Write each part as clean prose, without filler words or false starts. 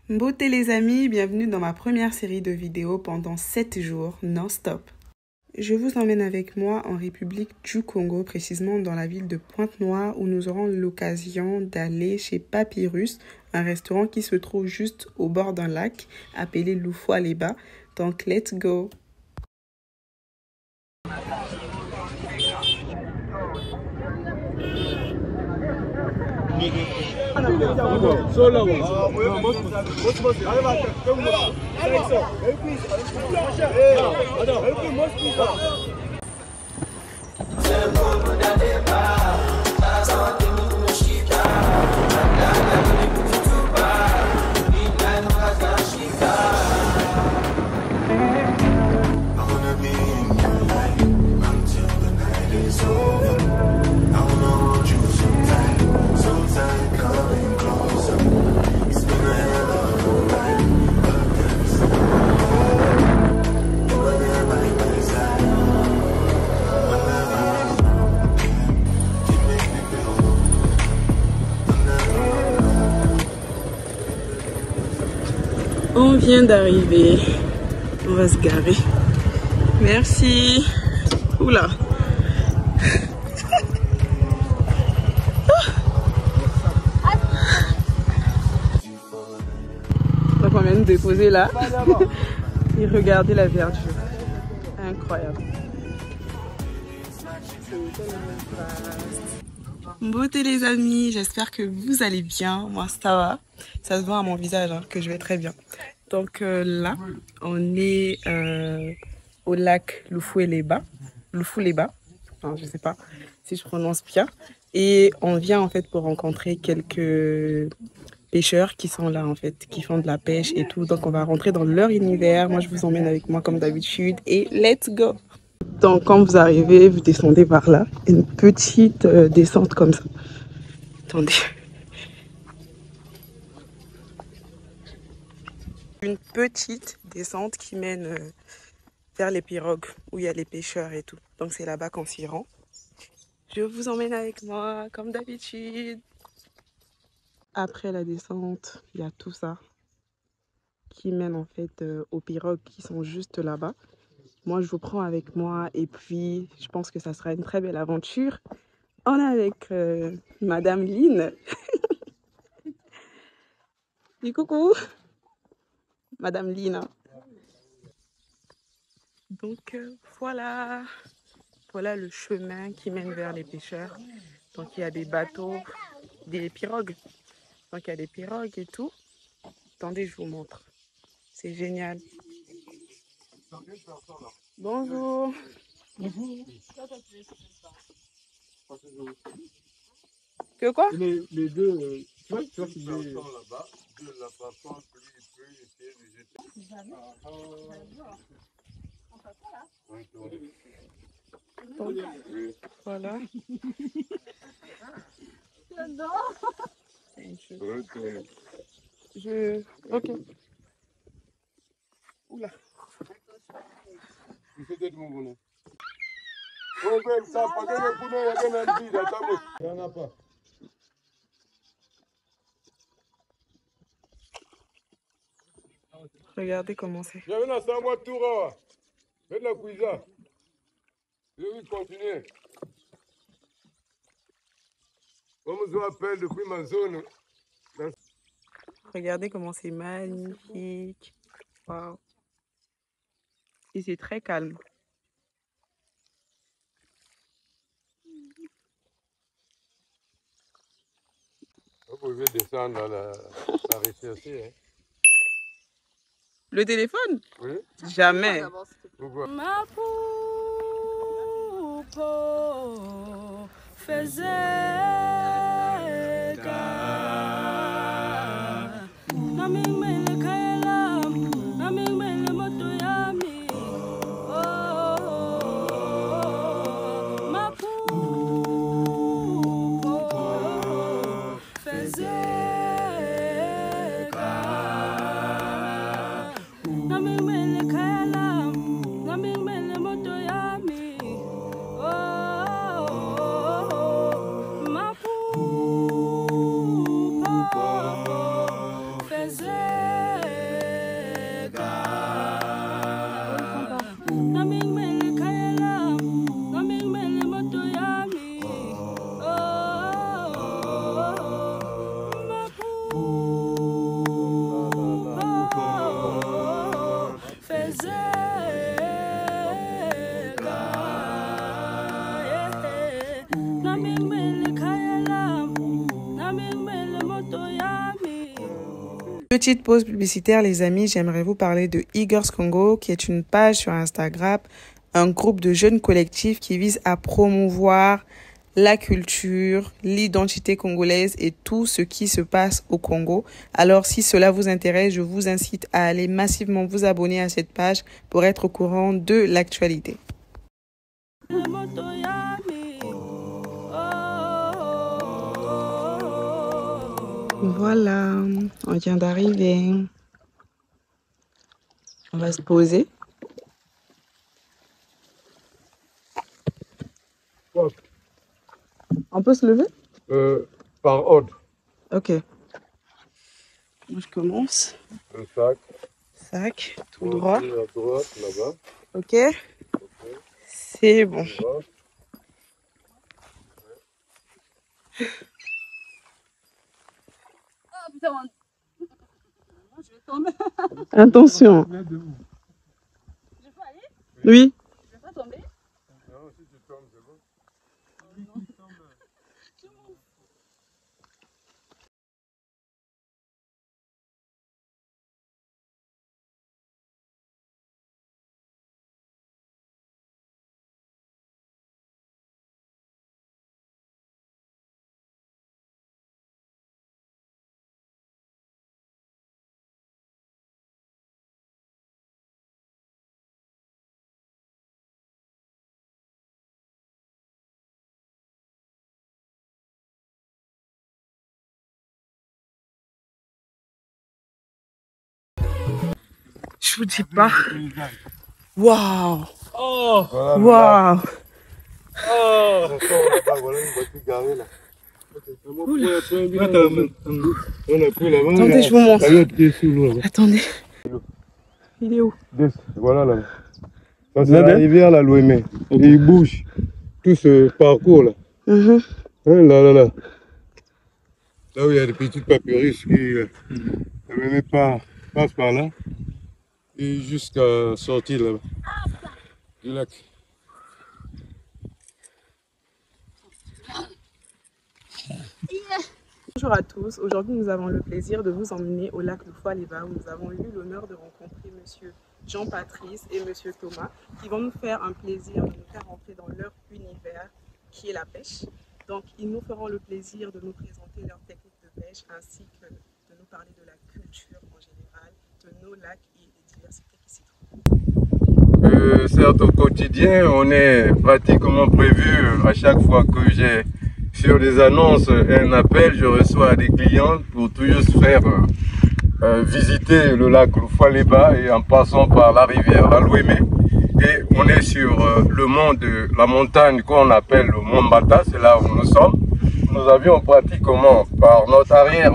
Beauté les amis, bienvenue dans ma première série de vidéos pendant 7 jours non-stop. Je vous emmène avec moi en République du Congo, précisément dans la ville de Pointe-Noire, où nous aurons l'occasion d'aller chez Papyrus, un restaurant qui se trouve juste au bord d'un lac appelé Loufoua-les-Bas. Donc let's go! On vient d'arriver, on va se garer. Merci. Oula. Donc on vient de déposer là et regardez la verdure. Incroyable. Beauté les amis, j'espère que vous allez bien. Moi ça va. Ça se voit à mon visage hein, que je vais très bien. Donc là, on est au lac Loufoua-les-Bas. Loufoua-les-Bas, enfin, je sais pas si je prononce bien. Et on vient en fait pour rencontrer quelques pêcheurs qui sont là en fait, qui font de la pêche et tout. Donc on va rentrer dans leur univers. Moi je vous emmène avec moi comme d'habitude et let's go! Donc quand vous arrivez, vous descendez par là. Une petite descente comme ça. Attendez. Une petite descente qui mène vers les pirogues où il y a les pêcheurs et tout. Donc c'est là-bas qu'on s'y rend. Je vous emmène avec moi comme d'habitude. Après la descente, il y a tout ça qui mène en fait aux pirogues qui sont juste là-bas. Moi je vous prends avec moi et puis je pense que ça sera une très belle aventure. On est avec Madame Lynn. Dis coucou Madame Lynn. Donc voilà le chemin qui mène vers les pêcheurs. Donc il y a des bateaux, des pirogues. Donc il y a des pirogues et tout. Attendez, je vous montre. C'est génial. Bonjour. Que quoi? Les deux, tu vois, c'est là-bas. Donc, voilà. Ok. Oula. Regardez comment c'est. Regardez comment c'est magnifique. Wow. Et c'est très calme. Vous pouvez descendre dans la rechercher. Hein. Le téléphone? Oui. Jamais. Pourquoi? Ma poupo faisait Petite pause publicitaire, les amis, j'aimerais vous parler de E-Girls Congo, qui est une page sur Instagram, un groupe de jeunes collectifs qui vise à promouvoir la culture, l'identité congolaise et tout ce qui se passe au Congo. Alors, si cela vous intéresse, je vous incite à aller massivement vous abonner à cette page pour être au courant de l'actualité. Voilà, on vient d'arriver. On va se poser. On peut se lever? Par ordre. Ok. Moi, je commence. Le sac. Sac, tout droit. À droite, là-bas. Ok. C'est bon. Attention. Je peux aller? Oui. Je vais pas tomber? Non, si tu tombes, c'est bon. Je vous dis pas. Waouh. Oh, voilà, Waouh. oh, voilà une voiture garée là. On a pris là-bas. Attendez, je vous montre. Qui est sous l'eau, là. Attendez. Il est où? Voilà là. Ça c'est la rivière la Louémé. Et il bouge tout ce parcours là. Hein, là, là, là. Là où il y a des petites papyrus qui passent par là. Et jusqu'à sortir là du lac. Bonjour à tous. Aujourd'hui, nous avons le plaisir de vous emmener au lac Loufoua-les-Bains où nous avons eu l'honneur de rencontrer monsieur Jean-Patrice et monsieur Thomas qui vont nous faire un plaisir de nous faire entrer dans leur univers qui est la pêche. Donc, ils nous feront le plaisir de nous présenter leurs techniques de pêche ainsi que de nous parler de la culture en général, de nos lacs et des diversités qui s'y trouvent. Certes, au quotidien, on est pratiquement prévu à chaque fois que j'ai sur des annonces un appel, je reçois des clients pour tout juste faire visiter le lac Loufoua-les-Bains et en passant par la rivière la Louémé. Et on est sur le mont de la montagne qu'on appelle le mont Mbata, c'est là où nous sommes. Nous avions pratiquement par notre arrière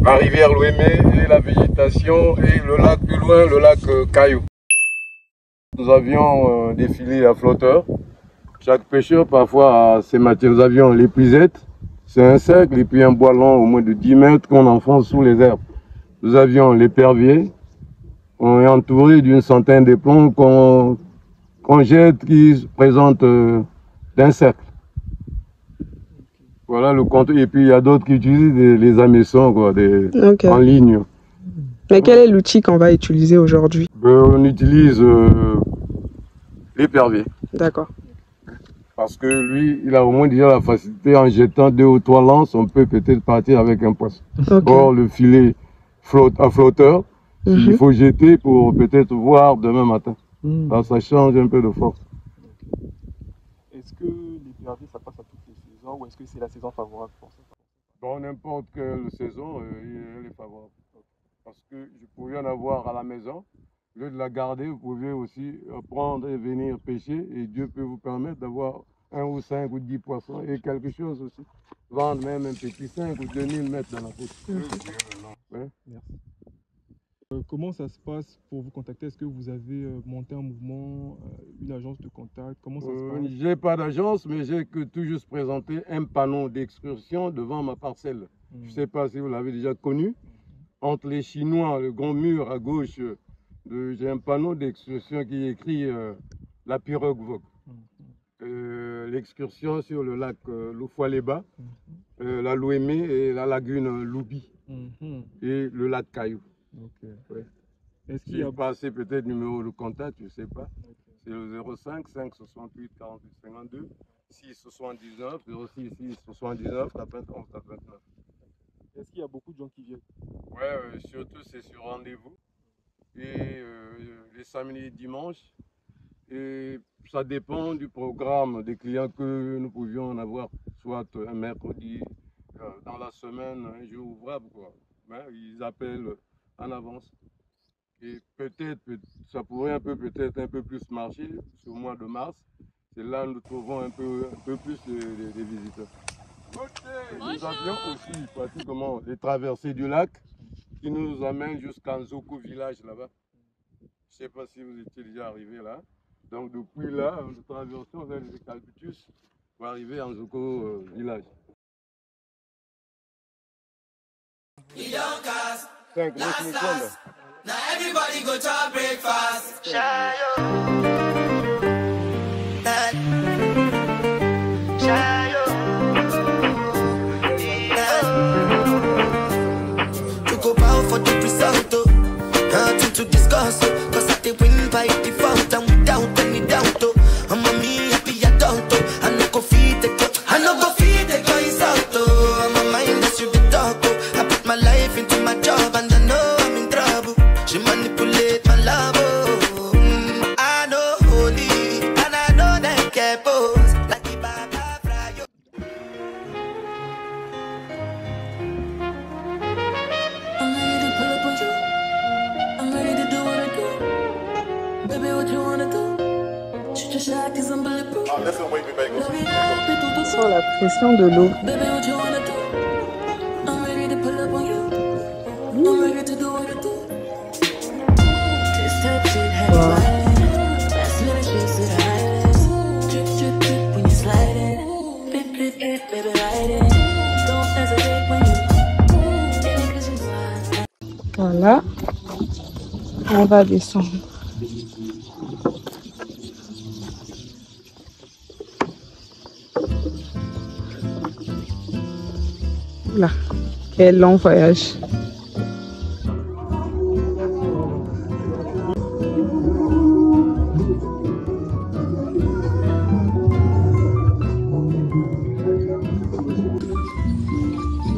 la rivière Louémé et la végétation et le lac plus loin, le lac Caillou. Nous avions des filets à flotteurs. Chaque pêcheur parfois a ses matières. Nous avions l'épuisette, c'est un cercle, et puis un bois long au moins de 10 mètres qu'on enfonce sous les herbes. Nous avions l'épervier, on est entouré d'une centaine de plombs qu'on jette qui se présentent d'un cercle. Voilà le compte. Et puis il y a d'autres qui utilisent les hameçons quoi, en ligne. Mais quel est l'outil qu'on va utiliser aujourd'hui? On utilise l'épervier. D'accord. Parce que lui, il a au moins déjà la facilité, en jetant 2 ou 3 lances, on peut peut-être partir avec un poisson. Or, le filet à flotteur, il faut jeter pour peut-être voir demain matin. Ça change un peu de force. Est-ce que l'épervier, ça passe à toutes les saisons ou est-ce que c'est la saison favorable pour ça? Dans n'importe quelle saison, elle est favorable. Parce que je pouvais en avoir à la maison. Au lieu de la garder, vous pouvez aussi prendre et venir pêcher et Dieu peut vous permettre d'avoir 1 ou 5 ou 10 poissons et quelque chose aussi. Vendre même un petit 5 ou 2000 mètres dans la pêche. Ouais. Merci. Comment ça se passe pour vous contacter? Est-ce que vous avez monté un mouvement, une agence de contact? Comment ça se passe? J'ai pas d'agence, mais j'ai que tout juste présenté un panneau d'excursion devant ma parcelle. Je ne sais pas si vous l'avez déjà connu. Entre les Chinois, le grand mur à gauche, j'ai un panneau d'excursion qui écrit la pirogue Vogue. L'excursion sur le lac Loufoua-les-Bains, la Louémé et la lagune Loubi. et le lac Caillou. Ok. Ouais. Est-ce qu'il Si y a... vous passez peut-être numéro de contact, je ne sais pas. Ok. C'est le 05 568 48 52 6 79 06 6 79 91 89. Est-ce qu'il y a beaucoup de gens qui viennent? Ouais, surtout c'est sur rendez-vous. Et les samedis et dimanches. Et ça dépend du programme des clients que nous pouvions en avoir, soit un mercredi, dans la semaine, un jour ouvrable, quoi. Mais ils appellent en avance. Et peut-être, ça pourrait peut-être un peu plus marcher sur le mois de mars. C'est là où nous trouvons un peu plus de visiteurs. Nous avions aussi pratiquement les traversées du lac qui nous amènent jusqu'à Nzoko village là-bas. Je ne sais pas si vous étiez déjà arrivé là. Donc depuis là, nous traversons vers les Eucalyptus pour arriver à Nzoko village. 5 secondes. Now everybody go to breakfast. Shayo. Shayo. To go bow for the result, nothing to discuss, cause I did win by default and without any doubt. I'm a me happy adult, I no go feed the girl, I no go feed the girl is out. I'm a mind that you be talk, I put my life into my job and I know I'm in trouble. She manipulate my love, I know holy and I know that get pose like the Baba Frayo. I'm ready to pull up on you. I'm ready to do what I do. Baby, what you wanna do? Shoot your shot 'cause I'm bulletproof. Sans la pression de l'eau. Baby, what you wanna do? I'm ready to pull up on you. I'm ready to do what I do. This type shit has violence. Last minute shit to the highest. Drip, drip, drip when you slide in. Blip, blip, blip, baby, ride in. Don't hesitate when you. Baby, 'cause you know Voilà, on va descendre. Là, quel long voyage.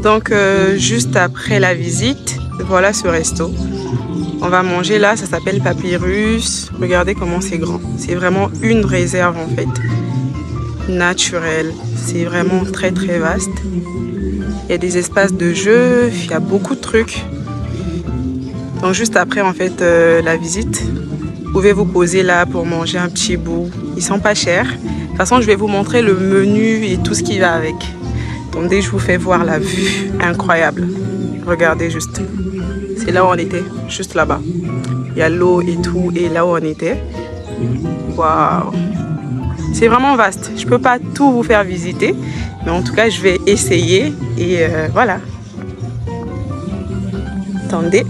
Donc, juste après la visite, voilà ce resto. On va manger là, ça s'appelle Papyrus. Regardez comment c'est grand. C'est vraiment une réserve en fait, naturelle. C'est vraiment très très vaste. Il y a des espaces de jeu, il y a beaucoup de trucs. Donc juste après en fait la visite, vous pouvez vous poser là pour manger un petit bout. Ils sont pas chers. De toute façon, je vais vous montrer le menu et tout ce qui va avec. Attendez, je vous fais voir la vue incroyable. Regardez juste. C'est là où on était, juste là-bas. Il y a l'eau et tout, et là où on était. Waouh! C'est vraiment vaste. Je peux pas tout vous faire visiter, mais en tout cas, je vais essayer. Et voilà. Attendez,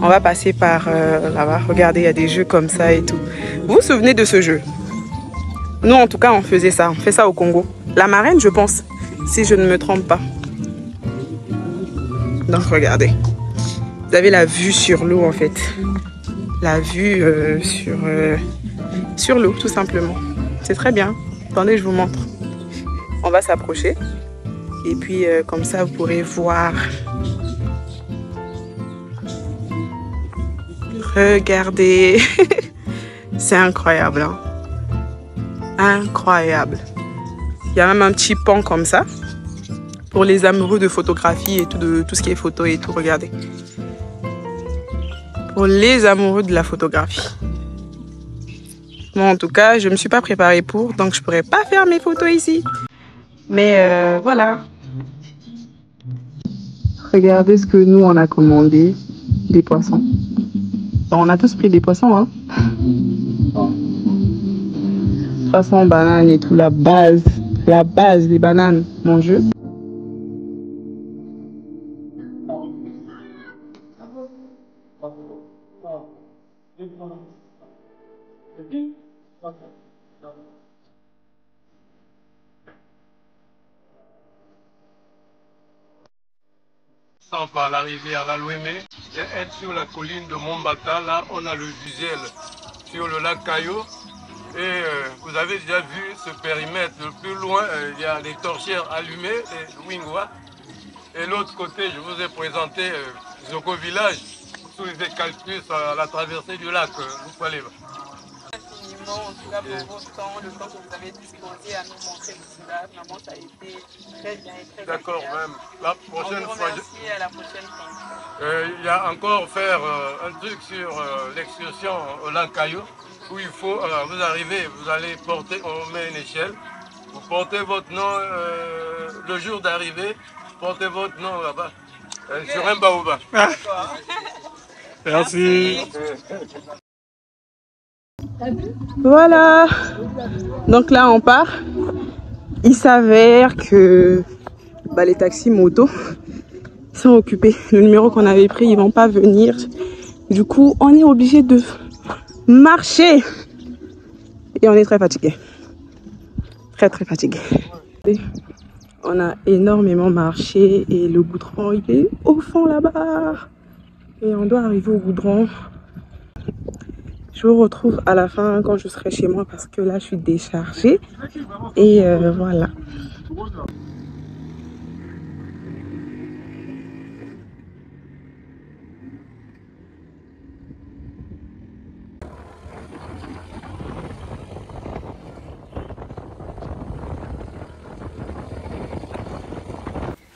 on va passer par là-bas. Regardez, il y a des jeux comme ça et tout. Vous vous souvenez de ce jeu? Nous, en tout cas, on faisait ça. On fait ça au Congo. La marraine, je pense, si je ne me trompe pas. Donc, regardez. Vous avez la vue sur l'eau, en fait. La vue sur l'eau, tout simplement. C'est très bien. Attendez, je vous montre. On va s'approcher. Et puis, comme ça, vous pourrez voir. Regardez. C'est incroyable, hein? Incroyable. Il y a même un petit pont comme ça pour les amoureux de photographie et tout, de tout ce qui est photo et tout. Regardez. Pour les amoureux de la photographie. Moi, en tout cas, je ne me suis pas préparée pour, donc je ne pourrais pas faire mes photos ici. Mais voilà. Regardez ce que nous, on a commandé. Des poissons. Bon, on a tous pris des poissons, hein. Poissons, bananes et tout, la base des bananes, mon jeu. passant par la rivière la Louémé, et être sur la colline de Mombata. Là, on a le visuel sur le lac Caillou. Et vous avez déjà vu ce périmètre. Le plus loin, il y a des torchères allumées, et Wingwa. Et l'autre côté, je vous ai présenté Zoko Village, sous les eucalyptus à la traversée du lac Loupaleva. En tout cas pour votre temps, le temps que vous avez disposé à nous montrer tout cela. Vraiment, ça a été très bien et très D'accord, même. La prochaine fois. À la prochaine fois. Il y a encore faire un truc sur l'excursion au lac Caillou, où il faut, vous arrivez, vous allez porter, on met une échelle, vous portez votre nom le jour d'arrivée, portez votre nom là-bas, sur un baobab. Merci. Voilà, donc là on part. Il s'avère que les taxis motos sont occupés. Le numéro qu'on avait pris, ils vont pas venir. Du coup, on est obligé de marcher et on est très fatigué, très fatigué. On a énormément marché et le goudron il est au fond là-bas et on doit arriver au goudron. Je vous retrouve à la fin quand je serai chez moi parce que là je suis déchargée et voilà.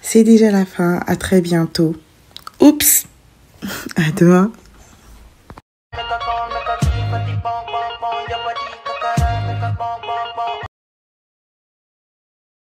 C'est déjà la fin, à très bientôt. Oups, à demain.